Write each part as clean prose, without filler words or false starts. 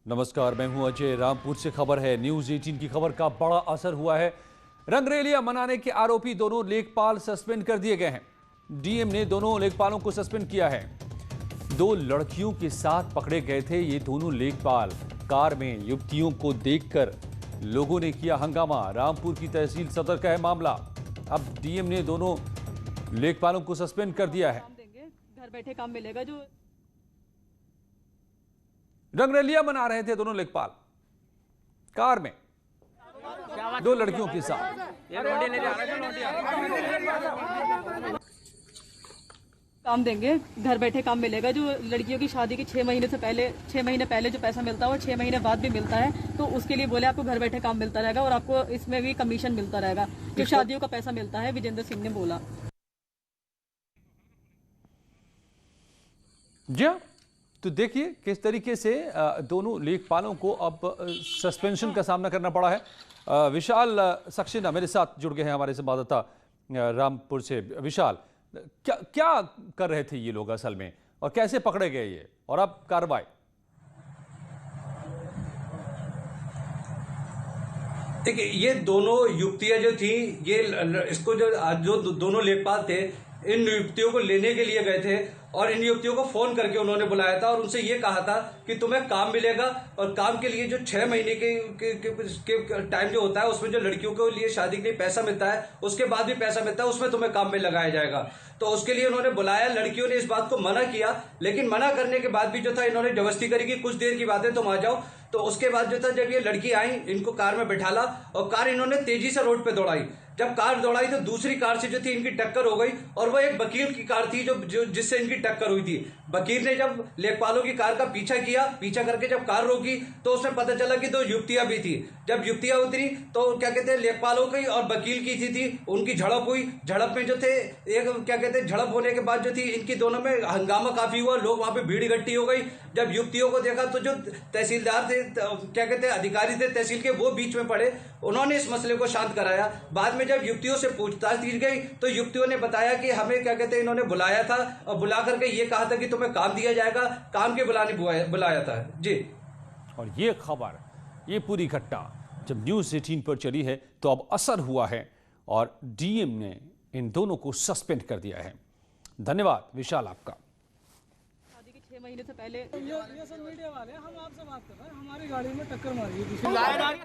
नमस्कार, मैं हूं अजय। रामपुर से खबर है। न्यूज 18 की खबर का बड़ा असर हुआ है। रंगरेलियां मनाने के आरोपी दोनों लेखपाल सस्पेंड कर दिए गए हैं। डीएम ने दोनों लेखपालों को सस्पेंड किया है। दो लड़कियों के साथ पकड़े गए थे ये दोनों लेखपाल। कार में युवतियों को देखकर लोगों ने किया हंगामा। रामपुर की तहसील सदर का है मामला। अब डीएम ने दोनों लेखपालों को सस्पेंड कर दिया है। घर बैठे काम मिलेगा। जो रंगरेलियां मना रहे थे दोनों लेखपाल कार में दो लड़कियों के साथ। काम देंगे, घर बैठे काम मिलेगा। जो लड़कियों की शादी के 6 महीने पहले जो पैसा मिलता है वो 6 महीने बाद भी मिलता है, तो उसके लिए बोले आपको घर बैठे काम मिलता रहेगा और आपको इसमें भी कमीशन मिलता रहेगा। जो शादियों का पैसा मिलता है, विजेंद्र सिंह ने बोला। जी, तो देखिए किस तरीके से दोनों लेखपालों को अब सस्पेंशन का सामना करना पड़ा है। विशाल सक्सेना मेरे साथ जुड़ गए हैं, हमारे संवाददाता रामपुर से। विशाल, क्या कर रहे थे ये लोग असल में और कैसे पकड़े गए ये, और अब कार्रवाई? देखिए, ये दोनों युवतियां जो थी, ये इसको जो दोनों लेखपाल थे, इन युवतियों को लेने के लिए गए थे और इन युवतियों को फोन करके उन्होंने बुलाया था और उनसे ये कहा था कि तुम्हें काम मिलेगा और काम के लिए जो 6 महीने के टाइम जो होता है उसमें जो लड़कियों के लिए शादी के लिए पैसा मिलता है, उसके बाद भी पैसा मिलता है, उसमें तुम्हें काम में लगाया जाएगा। तो उसके लिए उन्होंने बुलाया। लड़कियों ने इस बात को मना किया, लेकिन मना करने के बाद भी जो था इन्होंने जबरदस्ती करी कि कुछ देर की बात है तुम आ जाओ। तो उसके बाद जो था, जब ये लड़की आई, इनको कार में बैठाला और कार इन्होंने तेजी से रोड पे दौड़ाई। जब कार दौड़ाई तो दूसरी कार से जो थी इनकी टक्कर हो गई और वो एक वकील की कार थी जो जिससे इनकी टक्कर हुई थी। वकील ने जब लेखपालों की कार का पीछा करके जब कार रोकी तो उसमें पता चला कि 2 युवतियां भी थी। जब युवतियां उतरी तो क्या कहते हैं, लेखपालों की और वकील की थी उनकी झड़प हुई। झड़प में जो थे, एक क्या कहते हैं, झड़प होने के बाद जो थी इनकी दोनों में हंगामा काफी हुआ। लोग वहां पे भीड़ इकट्ठी हो गई। जब युवतियों को देखा तो जो तहसीलदार थे, क्या कहते हैं, अधिकारी थे तहसील के, वो बीच में पड़े। उन्होंने इस मसले को शांत कराया। बाद में जब युवतियों से पूछताछ की गई तो युवतियों ने बताया कि हमें क्या कहते हैं, इन्होंने बुलाया था और बुला करके ये कहा था कि तुम्हें काम दिया जाएगा, काम के बुलाया था। जी, और ये खबर, ये पूरी घटना जब न्यूज 18 पर चली है तो अब असर हुआ है और डीएम ने इन दोनों को सस्पेंड कर दिया है। धन्यवाद विशाल आपका। शादी के 6 महीने से पहले ये सब मीडिया वाले हैं, हम आपसे बात कर रहे हैं। हमारी गाड़ी में टक्कर मारी।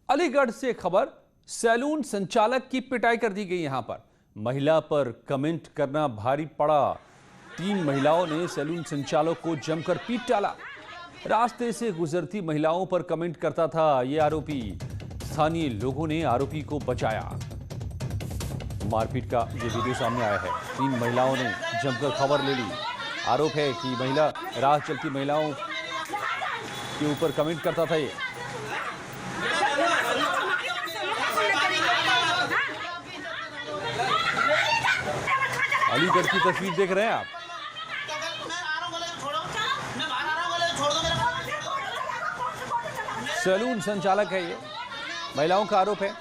अलीगढ़ से खबर, सैलून संचालक की पिटाई कर दी गई। यहां पर महिला पर कमेंट करना भारी पड़ा। 3 महिलाओं ने सैलून संचालक को जमकर पीट डाला। रास्ते से गुजरती महिलाओं पर कमेंट करता था ये आरोपी। स्थानीय लोगों ने आरोपी को बचाया। मारपीट का ये वीडियो सामने आया है। 3 महिलाओं ने जमकर खबर ले ली। आरोप है कि महिला राह चलती महिलाओं के ऊपर कमेंट करता था ये। अलीगढ़ की तस्वीर देख रहे हैं आप। सैलून संचालक है ये। महिलाओं का आरोप है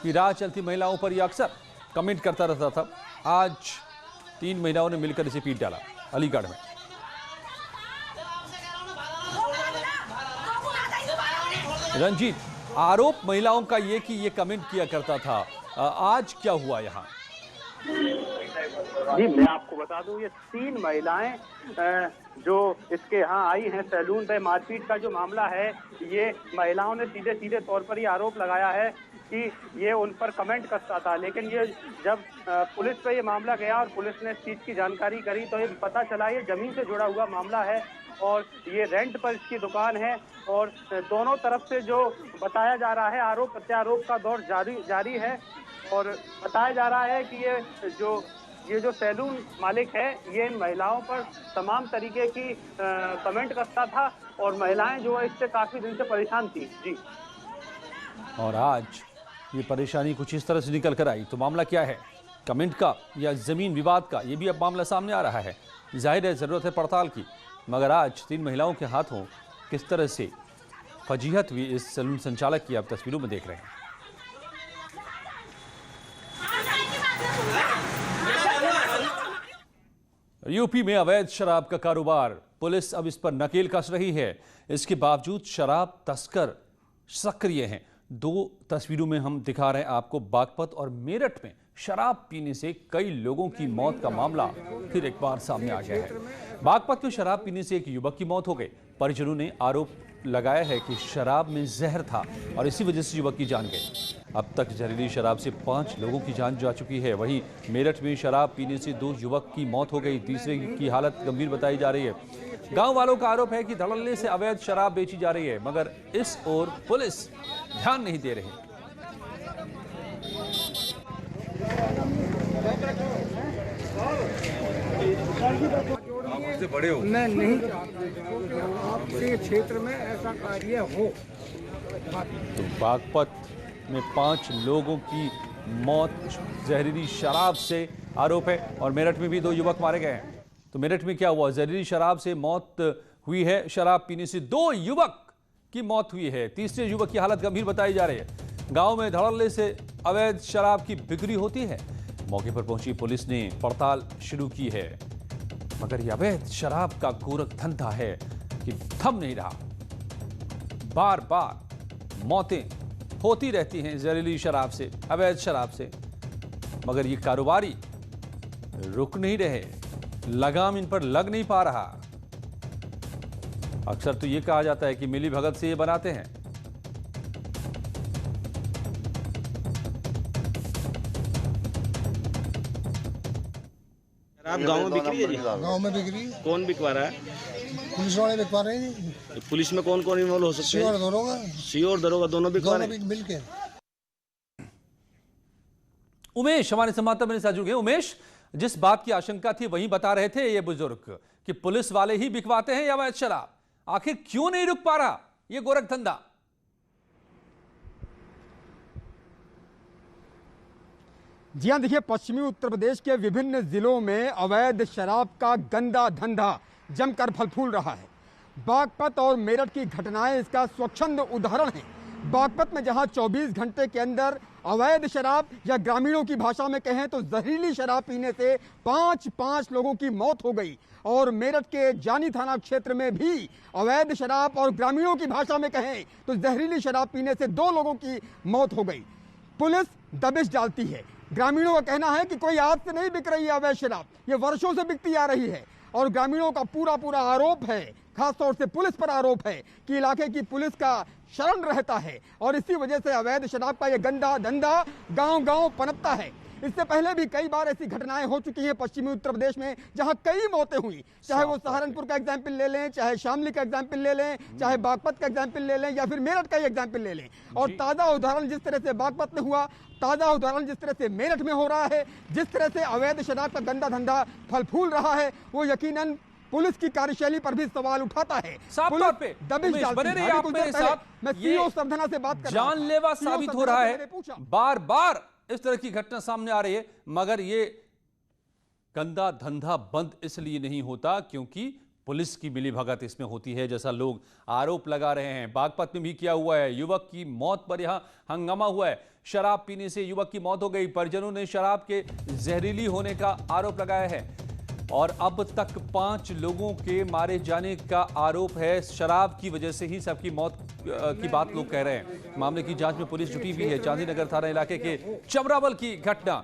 कि राह चलती महिलाओं पर यह अक्सर कमेंट करता रहता था। आज 3 महिलाओं ने मिलकर इसे पीट डाला अलीगढ़ में। रंजीत, आरोप महिलाओं का ये कि ये कमेंट किया करता था, आज क्या हुआ यहाँ? जी, मैं आपको बता दूं, ये 3 महिलाएं जो इसके यहाँ आई हैं सैलून पे, मारपीट का जो मामला है, ये महिलाओं ने सीधे तौर पर ये आरोप लगाया है कि ये उन पर कमेंट करता था। लेकिन ये जब पुलिस पे ये मामला गया और पुलिस ने इस चीज़ की जानकारी करी तो ये पता चला ये जमीन से जुड़ा हुआ मामला है और ये रेंट पर इसकी दुकान है। और दोनों तरफ से जो बताया जा रहा है, आरोप प्रत्यारोप का दौर जारी है और बताया जा रहा है कि ये जो सैलून मालिक है, ये इन महिलाओं पर तमाम तरीके की कमेंट करता था और महिलाएं जो है इससे काफी दिन से परेशान थी। जी, और आज ये परेशानी कुछ इस तरह से निकल कर आई। तो मामला क्या है, कमेंट का या जमीन विवाद का, ये भी अब मामला सामने आ रहा है। जाहिर है जरूरत है पड़ताल की, मगर आज 3 महिलाओं के हाथों किस तरह से फजीहत हुई, इस सैलून संचालक की आप तस्वीरों में देख रहे हैं। यूपी में अवैध शराब का कारोबार पुलिस अब इस पर नकेल कस रही है। इसके बावजूद शराब तस्कर सक्रिय हैं। 2 तस्वीरों में हम दिखा रहे हैं आपको। बागपत और मेरठ में शराब पीने से कई लोगों की मौत का मामला फिर एक बार सामने आ गया है। बागपत में शराब पीने से एक युवक की मौत हो गई। परिजनों ने आरोप लगाया है कि शराब में जहर था और इसी वजह से युवक की जान गई। अब तक जहरीली शराब से 5 लोगों की जान जा चुकी है। वहीं मेरठ में शराब पीने से 2 युवक की मौत हो गई। तीसरे की हालत गंभीर बताई जा रही है। गांव वालों का आरोप है कि धड़ल्ले से अवैध शराब बेची जा रही है, मगर इस ओर पुलिस ध्यान नहीं दे रही। आपसे बड़े हो, मैं नहीं आपके क्षेत्र में ऐसा कार्य हो। तो बागपत में 5 लोगों की मौत जहरीली शराब से आरोप है और मेरठ में भी 2 युवक मारे गए हैं। तो मेरठ में क्या हुआ? जहरीली शराब से मौत हुई है। शराब पीने से 2 युवक की मौत हुई है। तीसरे युवक की हालत गंभीर बताई जा रही है। गांव में धड़ल्ले से अवैध शराब की बिक्री होती है। मौके पर पहुंची पुलिस ने पड़ताल शुरू की है, मगर यह अवैध शराब का गोरख धंधा है कि थम नहीं रहा। बार बार मौतें होती रहती हैं जहरीली शराब से, अवैध शराब से, मगर ये कारोबारी रुक नहीं रहे। लगाम इन पर लग नहीं पा रहा। अक्सर तो ये कहा जाता है कि मिली भगत से ये बनाते हैं। आप गांव में बिक्री है जी? गाँव में बिक्री। कौन बिकवा रहा है? पुलिस वाले बिकवा रहे हैं। पुलिस में कौन कौन इन्वॉल्व हो सकते हैं? सीओ और दरोगा दोनों बिकवा रहे हैं मिलकर। उमेश हमारे संवाददाता मेरे साथ जुड़ गए। उमेश, जिस बात की आशंका थी वही बता रहे थे ये बुजुर्ग कि पुलिस वाले ही बिकवाते हैं या अवैध शराब। आखिर क्यों नहीं रुक पा रहा ये गोरख धंधा? जी हाँ, देखिए, पश्चिमी उत्तर प्रदेश के विभिन्न जिलों में अवैध शराब का गंदा धंधा जमकर फल फूल रहा है। बागपत और मेरठ की घटनाएं इसका स्वच्छंद उदाहरण हैं। बागपत में जहां 24 घंटे के अंदर अवैध शराब या ग्रामीणों की भाषा में कहें तो जहरीली शराब पीने से 5 लोगों की मौत हो गई, और मेरठ के जानी थाना क्षेत्र में भी अवैध शराब और ग्रामीणों की भाषा में कहें तो जहरीली शराब पीने से 2 लोगों की मौत हो गई। पुलिस दबिश डालती है। ग्रामीणों का कहना है कि कोई आज से नहीं बिक रही है अवैध शराब, ये वर्षों से बिकती आ रही है। और ग्रामीणों का पूरा आरोप है, खासतौर से पुलिस पर आरोप है कि इलाके की पुलिस का शरण रहता है और इसी वजह से अवैध शराब का ये गंदा धंधा गांव-गांव पनपता है। इससे पहले भी कई बार ऐसी घटनाएं हो चुकी हैं पश्चिमी उत्तर प्रदेश में, जहां कई मौतें हुई। चाहे वो सहारनपुर का एग्जाम्पल ले लें, चाहे शामली का एग्जाम्पल ले लें, चाहे बागपत का एग्जाम्पल ले लें, या फिर मेरठ का ही एग्जाम्पल ले लें। और ताज़ा उदाहरण जिस तरह से बागपत में हुआ, ताज़ा उदाहरण जिस तरह से मेरठ में हो रहा है, जिस तरह से अवैध शराब का गंदा धंधा फल फूल रहा है, वो यकीनन पुलिस की कार्यशैली पर भी सवाल उठाता है। तौर पे दबिश डालती है। आप मेरे साथ मैं सीओ सरधना से बात कर रहा हूं। जानलेवा साबित हो रहा है। बार बार इस तरह की घटना सामने आ रही है, मगर ये गंदा धंधा बंद इसलिए नहीं होता क्योंकि पुलिस की मिलीभगत इसमें होती है, जैसा लोग आरोप लगा रहे हैं। बागपत में भी किया हुआ है। युवक की मौत पर यहां हंगामा हुआ है। शराब पीने से युवक की मौत हो गई। परिजनों ने शराब के जहरीली होने का आरोप लगाया है और अब तक 5 लोगों के मारे जाने का आरोप है। शराब की वजह से ही सबकी मौत की बात लोग कह रहे हैं। मामले की जांच में पुलिस जुटी हुई है। चांदीनगर थाना इलाके के चमरावल की घटना।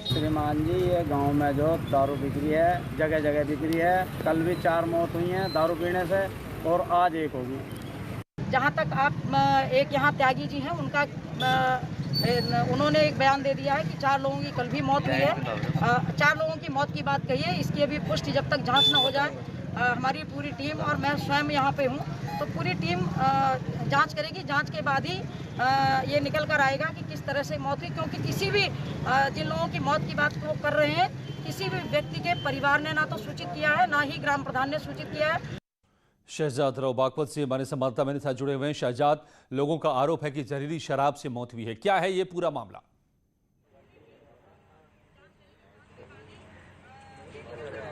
श्रीमान जी, ये गांव में जो दारू बिक्री है, जगह जगह बिक्री है। कल भी 4 मौत हुई हैं दारू पीने से और आज 1 होगी। जहाँ तक आप एक यहाँ त्यागी जी हैं, उनका उन्होंने एक बयान दे दिया है कि 4 लोगों की कल भी मौत हुई है। 4 लोगों की मौत की बात कही है। इसकी अभी पुष्टि जब तक जांच न हो जाए, हमारी पूरी टीम और मैं स्वयं यहाँ पे हूँ, तो पूरी टीम जांच करेगी। जांच के बाद ही ये निकल कर आएगा कि किस तरह से मौत हुई, क्योंकि किसी भी जिन लोगों की मौत की बात को कर रहे हैं, किसी भी व्यक्ति के परिवार ने ना तो सूचित किया है, ना ही ग्राम प्रधान ने सूचित किया है। शहजाद राव बागपत से हमारे संवाददाता मेरे साथ जुड़े हुए हैं। शहजाद, लोगों का आरोप है कि जहरीली शराब से मौत हुई है। क्या है ये पूरा मामला?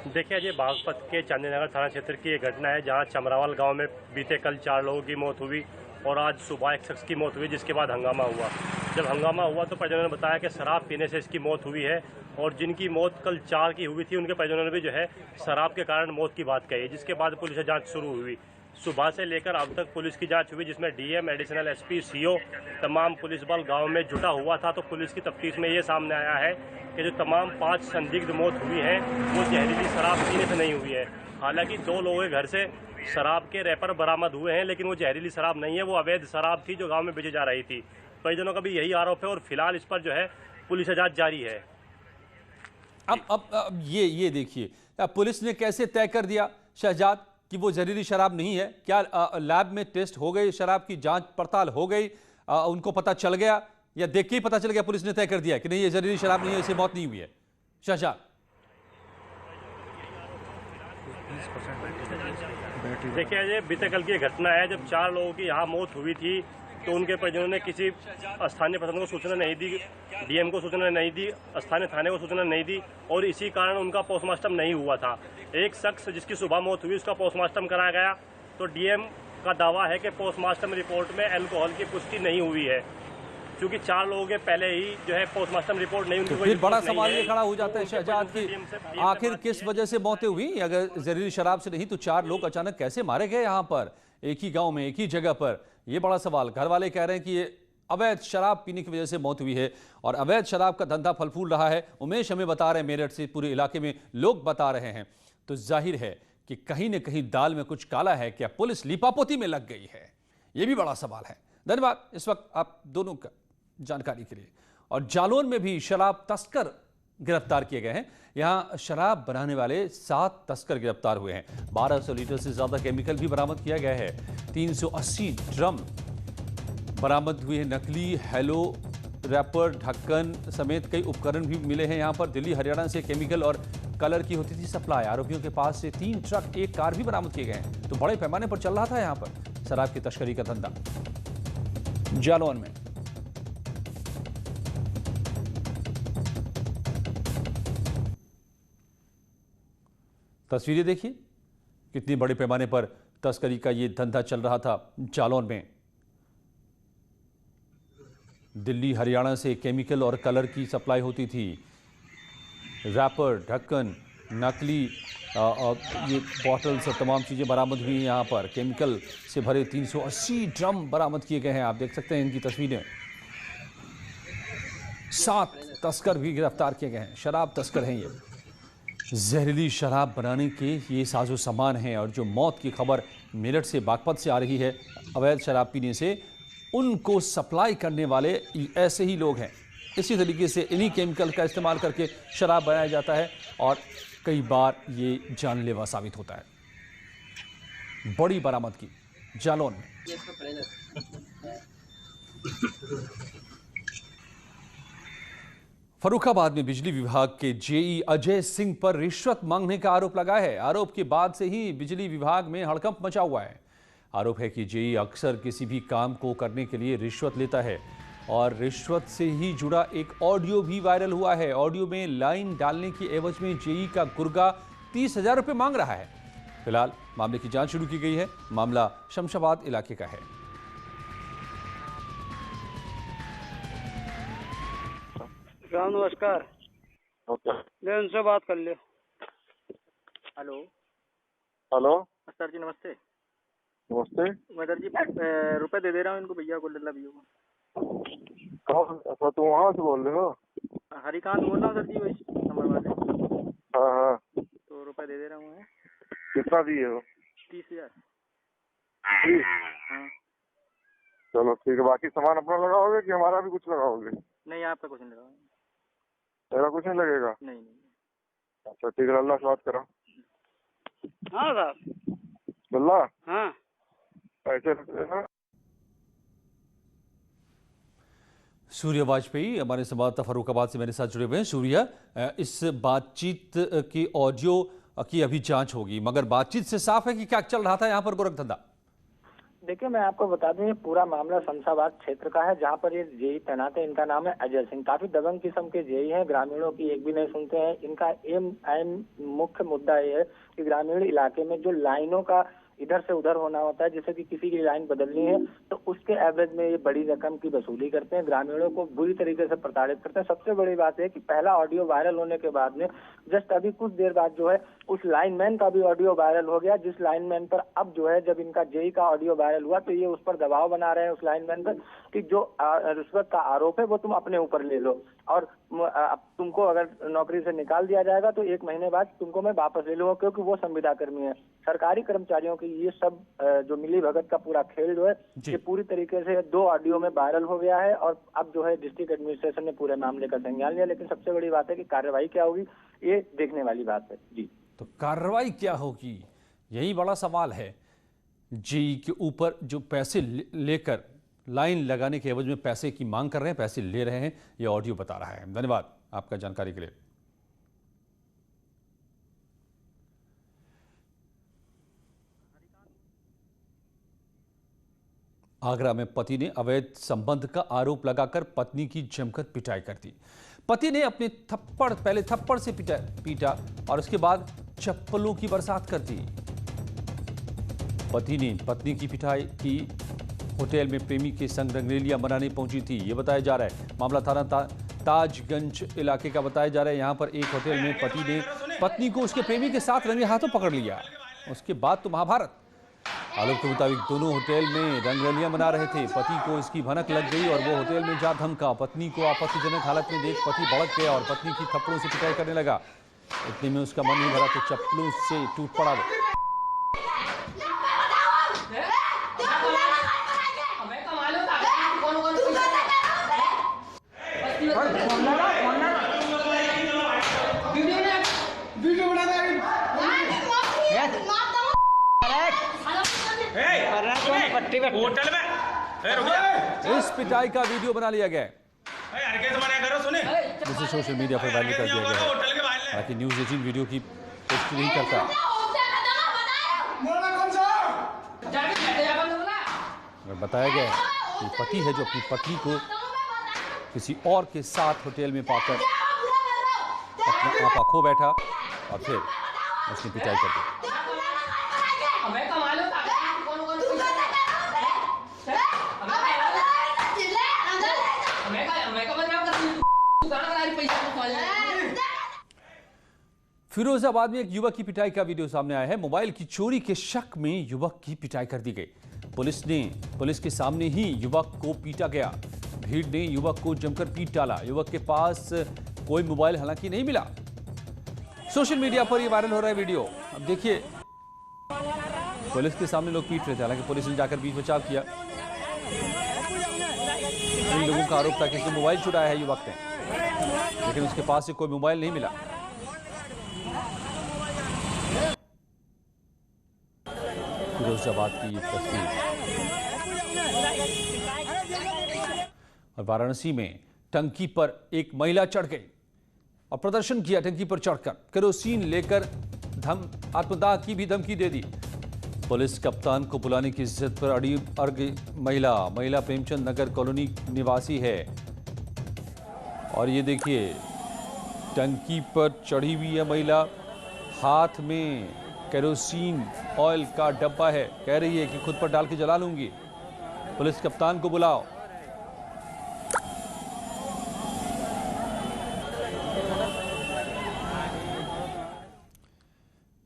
देखिए, ये बागपत के चांदीनगर थाना क्षेत्र की एक घटना है, जहां चमरावल गांव में बीते कल 4 लोगों की मौत हुई और आज सुबह एक शख्स की मौत हुई, जिसके बाद हंगामा हुआ। जब हंगामा हुआ तो परिजनों ने बताया कि शराब पीने से इसकी मौत हुई है, और जिनकी मौत कल 4 की हुई थी उनके परिजनों ने भी जो है शराब के कारण मौत की बात कही, जिसके बाद पुलिस से जांच शुरू हुई। सुबह से लेकर अब तक पुलिस की जांच हुई, जिसमें डीएम, एडिशनल एसपी, सीओ, तमाम पुलिस बल गांव में जुटा हुआ था। तो पुलिस की तफ्तीश में ये सामने आया है कि जो तमाम 5 संदिग्ध मौत हुई है वो जहरीली शराब पीने से नहीं हुई है। हालांकि 2 लोगों के घर से शराब के रैपर बरामद हुए हैं, लेकिन वो जहरीली शराब नहीं है, वो अवैध शराब थी जो गाँव में बेची जा रही थी। परिजनों का भी यही आरोप है और फिलहाल इस पर जो है पुलिस जांच जारी है। अब ये देखिए, पुलिस ने कैसे तय कर दिया शहजाद कि वो जहरीली शराब नहीं है? क्या लैब में टेस्ट हो गई, शराब की जांच पड़ताल हो गई, उनको पता चल गया, या देख के ही पता चल गया पुलिस ने तय कर दिया कि नहीं ये जहरीली शराब नहीं है, इससे मौत नहीं हुई है? शहजाद, देखिए अजय, बीते कल की घटना है जब 4 लोगों की यहाँ मौत हुई थी, तो उनके परिजनों ने किसी स्थानीय प्रशासन को सूचना नहीं दी, डीएम को सूचना नहीं दी, स्थानीय थाने को सूचना नहीं दी, और इसी कारण उनका पोस्टमार्टम नहीं हुआ था। एक शख्स जिसकी सुबह मौत हुई उसका पोस्टमार्टम कराया गया, तो डीएम का दावा है कि पोस्टमार्टम रिपोर्ट में अल्कोहल की पुष्टि नहीं हुई है, क्योंकि 4 लोगों के पहले ही जो है पोस्टमार्टम रिपोर्ट नहीं, उनकी फिर बड़ा सवाल ये खड़ा हो जाता है शहजाद की आखिर किस वजह से मौतें हुई? अगर जहरीली शराब से नहीं तो 4 लोग अचानक कैसे मारे गए यहाँ पर, एक ही गांव में, एक ही जगह पर? ये बड़ा सवाल। घर वाले कह रहे हैं कि ये अवैध शराब पीने की वजह से मौत हुई है और अवैध शराब का धंधा फल फूल रहा है। उमेश हमें बता रहे हैं मेरठ से, पूरे इलाके में लोग बता रहे हैं। तो जाहिर है कि कहीं न कहीं दाल में कुछ काला है। क्या पुलिस लीपापोती में लग गई है? ये भी बड़ा सवाल है। धन्यवाद इस वक्त आप दोनों का जानकारी के लिए। और जालौन में भी शराब तस्कर गिरफ्तार किए गए हैं। यहां शराब बनाने वाले 7 तस्कर गिरफ्तार हुए हैं। 1200 लीटर से ज्यादा केमिकल भी बरामद किया गया है। 380 ड्रम बरामद हुए हैं। नकली हेलो रैपर, ढक्कन समेत कई उपकरण भी मिले हैं। यहां पर दिल्ली हरियाणा से केमिकल और कलर की होती थी सप्लाई। आरोपियों के पास से 3 ट्रक, 1 कार भी बरामद किए गए हैं। तो बड़े पैमाने पर चल रहा था यहां पर शराब की तस्करी का धंधा जालौन में। तस्वीरें देखिए, कितनी बड़े पैमाने पर तस्करी का ये धंधा चल रहा था जालौन में। दिल्ली हरियाणा से केमिकल और कलर की सप्लाई होती थी। रैपर, ढक्कन, नकली ये बॉटल्स और तमाम चीज़ें बरामद हुई हैं। यहाँ पर केमिकल से भरे 380 ड्रम बरामद किए गए हैं। आप देख सकते हैं इनकी तस्वीरें। 7 तस्कर भी गिरफ्तार किए गए हैं। शराब तस्कर हैं ये। जहरीली शराब बनाने के ये साजो सामान हैं। और जो मौत की खबर मेरठ से, बागपत से आ रही है, अवैध शराब पीने से, उनको सप्लाई करने वाले ऐसे ही लोग हैं। इसी तरीके से इन्हीं केमिकल का इस्तेमाल करके शराब बनाया जाता है और कई बार ये जानलेवा साबित होता है। बड़ी बरामदगी जालौन में। फर्रुखाबाद में बिजली विभाग के जेई अजय सिंह पर रिश्वत मांगने का आरोप लगा है। आरोप के बाद से ही बिजली विभाग में हड़कंप मचा हुआ है। आरोप है कि जेई अक्सर किसी भी काम को करने के लिए रिश्वत लेता है और रिश्वत से ही जुड़ा एक ऑडियो भी वायरल हुआ है। ऑडियो में लाइन डालने की एवज में जेई का गुर्गा 30,000 रुपये मांग रहा है। फिलहाल मामले की जांच शुरू की गई है। मामला शमशाबाद इलाके का है। नमस्कार, ले उनसे बात कर ले। हेलो हेलो सर जी, नमस्ते। नमस्ते। मैं सर जी रुपए दे दे रहा हूँ इनको, भैया को, लल्ला भैया को। कहाँ? तुम वहाँ से बोल रहे हो? हरिकांत बोल रहा हूँ सर जी, वही नंबर वाले। हाँ हाँ, तो रुपए दे दे रहा हूँ। कितना दिए हो? 30,000। हाँ चलो ठीक है। बाकी सामान अपना लगाओगे कि हमारा भी कुछ लगाओगे? नहीं, आपका कुछ नहीं लगाऊंगा। मेरा कुछ नहीं लगेगा? नहीं। अच्छा ठीक है, अल्लाह से बात करो। हाँ साहब। बिल्ला? हाँ। पैसे रख देना। सूर्य वाजपेयी हमारे संवाददाता फर्रुखाबाद से मेरे साथ जुड़े हुए हैं। सूर्य, इस बातचीत की ऑडियो की अभी जांच होगी, मगर बातचीत से साफ है कि क्या चल रहा था यहाँ पर गोरख धंधा? देखिए, मैं आपको बता दूं, ये पूरा मामला शमशाबाद क्षेत्र का है, जहां पर ये जेई तैनात है। इनका नाम है अजय सिंह। काफी दबंग किस्म के जेई हैं। ग्रामीणों की एक भी नहीं सुनते हैं। इनका एम मुख्य मुद्दा ये है कि ग्रामीण इलाके में जो लाइनों का इधर से उधर होना होता है, जैसे कि किसी की लाइन बदलनी है तो उसके एवरेज में ये बड़ी रकम की वसूली करते हैं, ग्रामीणों को बुरी तरीके से प्रताड़ित करते हैं। सबसे बड़ी बात है कि पहला ऑडियो वायरल होने के बाद में जस्ट अभी कुछ देर बाद जो है उस लाइनमैन का भी ऑडियो वायरल हो गया, जिस लाइनमैन पर अब जो है जब इनका जेई का ऑडियो वायरल हुआ तो ये उस पर दबाव बना रहे हैं उस लाइनमैन पर कि जो रिश्वत का आरोप है वो तुम अपने ऊपर ले लो और अब तुमको अगर नौकरी से निकाल दिया जाएगा तो 1 महीने बाद तुमको मैं वापस ले लूंगा, क्योंकि वो संविदा कर्मी है। सरकारी कर्मचारियों की ये सब जो मिली भगत का पूरा खेल जो है ये पूरी तरीके से 2 ऑडियो में वायरल हो गया है और अब जो है डिस्ट्रिक्ट एडमिनिस्ट्रेशन ने पूरे मामले का संज्ञान लिया। लेकिन सबसे बड़ी बात है कि कार्रवाई क्या होगी ये देखने वाली बात है। जी, तो कार्रवाई क्या होगी यही बड़ा सवाल है। जेई के ऊपर जो पैसे लेकर लाइन लगाने के एवज में पैसे की मांग कर रहे हैं, पैसे ले रहे हैं, ये ऑडियो बता रहा है। धन्यवाद आपका जानकारी के लिए। आगरा में पति ने अवैध संबंध का आरोप लगाकर पत्नी की जमकर पिटाई कर दी। पति ने अपने पहले थप्पड़ से पीटा और उसके बाद चप्पलों की बरसात कर दी। पति ने पत्नी की पिटाई की। होटल में प्रेमी के संग रंगरेलियां मनाने पहुंची थी, ये बताया जा रहा है। मामला थाना ताजगंज इलाके का बताया जा रहा है। यहां पर एक होटल में पति ने पत्नी को उसके प्रेमी के साथ रंगे हाथों पकड़ लिया। उसके बाद तो महाभारत। आरोप के मुताबिक दोनों होटल में रंगरलियां मना रहे थे। पति को इसकी भनक लग गई और वो होटल में जा धमका। पत्नी को आपत्तिजनक हालत में देख पति भड़क गया और पत्नी की थप्पड़ों से पिटाई करने लगा। इतने में उसका मन नहीं भरा तो चप्पलों से टूट पड़ा वो। होटल में इस पिटाई का वीडियो बना लिया गया है, जिसे सोशल मीडिया पर वायरल कर दिया गया है। हालांकि न्यूज़ 18 वीडियो की पुष्टि नहीं करता। बताया गया है कि पति है जो अपनी पत्नी को किसी और के साथ होटल में पाकर अपना आपा खो बैठा और फिर उसने पिटाई कर दी। फिरोजाबाद में एक युवक की पिटाई का वीडियो सामने आया है। मोबाइल की चोरी के शक में युवक की पिटाई कर दी गई। पुलिस के सामने ही युवक को पीटा गया। भीड़ ने युवक को जमकर पीट डाला। युवक के पास कोई मोबाइल हालांकि नहीं मिला। सोशल मीडिया पर यह वायरल हो रहा है वीडियो। अब देखिए, पुलिस के सामने लोग पीट रहे थे, हालांकि पुलिस ने जाकर बीच बचाव किया। इन लोगों का आरोप था कि इसने मोबाइल चुराया है युवक ने, लेकिन उसके पास से कोई मोबाइल नहीं मिला। फिरोजाबाद की तस्वीर। और वाराणसी में टंकी पर एक महिला चढ़ गई और प्रदर्शन किया। टंकी पर चढ़कर केरोसिन लेकर आत्मदाह की भी धमकी दे दी। पुलिस कप्तान को बुलाने की जिद पर अड़ी महिला प्रेमचंद नगर कॉलोनी निवासी है। और ये देखिए, टंकी पर चढ़ी हुई है महिला, हाथ में केरोसिन ऑयल का डब्बा है। कह रही है कि खुद पर डाल के जला लूंगी, पुलिस कप्तान को बुलाओ।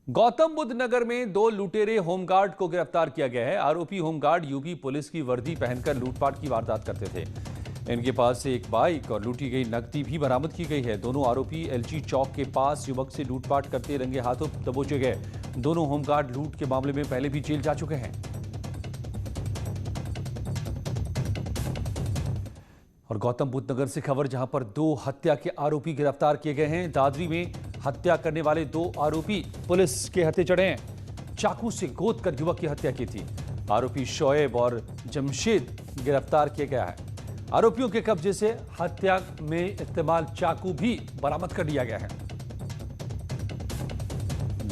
गौतम बुद्ध नगर में 2 लुटेरे होमगार्ड को गिरफ्तार किया गया है। आरोपी होमगार्ड यूपी पुलिस की वर्दी पहनकर लूटपाट की वारदात करते थे। इनके पास से एक बाइक और लूटी गई नकदी भी बरामद की गई है। दोनों आरोपी एलजी चौक के पास युवक से लूटपाट करते रंगे हाथों दबोचे गए। दोनों होमगार्ड लूट के मामले में पहले भी जेल जा चुके हैं। और गौतम बुद्ध नगर से खबर, जहां पर 2 हत्या के आरोपी गिरफ्तार किए गए हैं। दादरी में हत्या करने वाले 2 आरोपी पुलिस के हत्थे चढ़े हैं। चाकू से गोद कर युवक की हत्या की थी। आरोपी शोएब और जमशेद गिरफ्तार किया गया है। आरोपियों के कब्जे से हत्या में इस्तेमाल चाकू भी बरामद कर लिया गया है।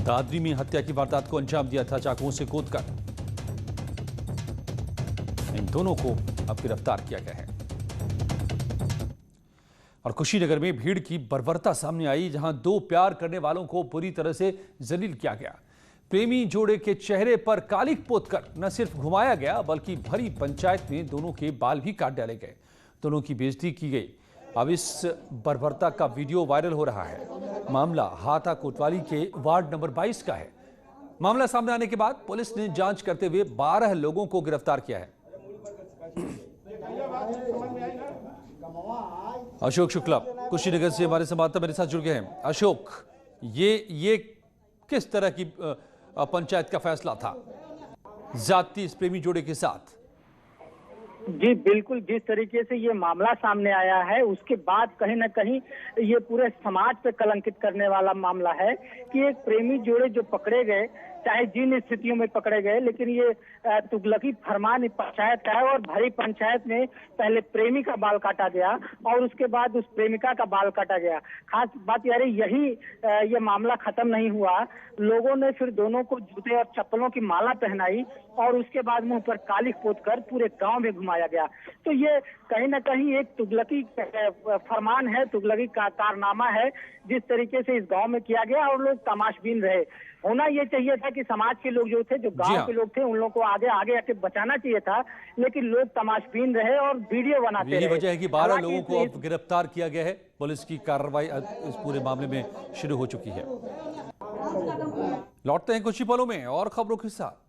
दादरी में हत्या की वारदात को अंजाम दिया था चाकुओं से गोदकर। इन दोनों को अब गिरफ्तार किया गया है। और कुशीनगर में भीड़ की बर्बरता सामने आई, जहां 2 प्यार करने वालों को पूरी तरह से जलील किया गया। प्रेमी जोड़े के चेहरे पर कालिक पोतकर न सिर्फ घुमाया गया बल्कि भरी पंचायत में दोनों के बाल भी काट डाले गए, दोनों की बेइज्जती की गई। अब इस बर्बरता का वीडियो वायरल हो रहा है। मामला हाथा कोतवाली के वार्ड नंबर 22 का है। मामला सामने आने के बाद पुलिस ने जांच करते हुए 12 लोगों को गिरफ्तार किया है। अशोक शुक्ला कुशीनगर से हमारे संवाददाता मेरे साथ जुड़ गए हैं। अशोक, ये किस तरह की पंचायत का फैसला था जाति इस प्रेमी जोड़े के साथ? जी बिल्कुल, जिस तरीके से ये मामला सामने आया है उसके बाद कहीं ना कहीं ये पूरे समाज पे कलंकित करने वाला मामला है कि एक प्रेमी जोड़े जो पकड़े गए, चाहे जिन स्थितियों में पकड़े गए, लेकिन ये तुगलकी फरमान पंचायत का है और भरी पंचायत में पहले प्रेमी का बाल काटा गया और उसके बाद उस प्रेमिका का बाल काटा गया। खास बात यार यही ये मामला खत्म नहीं हुआ, लोगों ने फिर दोनों को जूते और चप्पलों की माला पहनाई और उसके बाद मुंह पर कालिक पोतकर पूरे गांव में घुमाया गया। तो ये कहीं ना कहीं एक तुगलकी फरमान है, तुगलकी का कारनामा है जिस तरीके से इस गांव में किया गया और लोग तमाशबीन रहे। होना ये चाहिए था कि समाज के लोग जो थे, जो गांव के लोग थे, उन लोगों को आगे आके बचाना चाहिए था, लेकिन लोग तमाशबीन रहे और वीडियो बनाते रहे। यही वजह है कि 12 लोगों को अब गिरफ्तार किया गया है। पुलिस की कार्रवाई इस पूरे मामले में शुरू हो चुकी है। लौटते हैं कुछ ही पलों में और खबरों के साथ।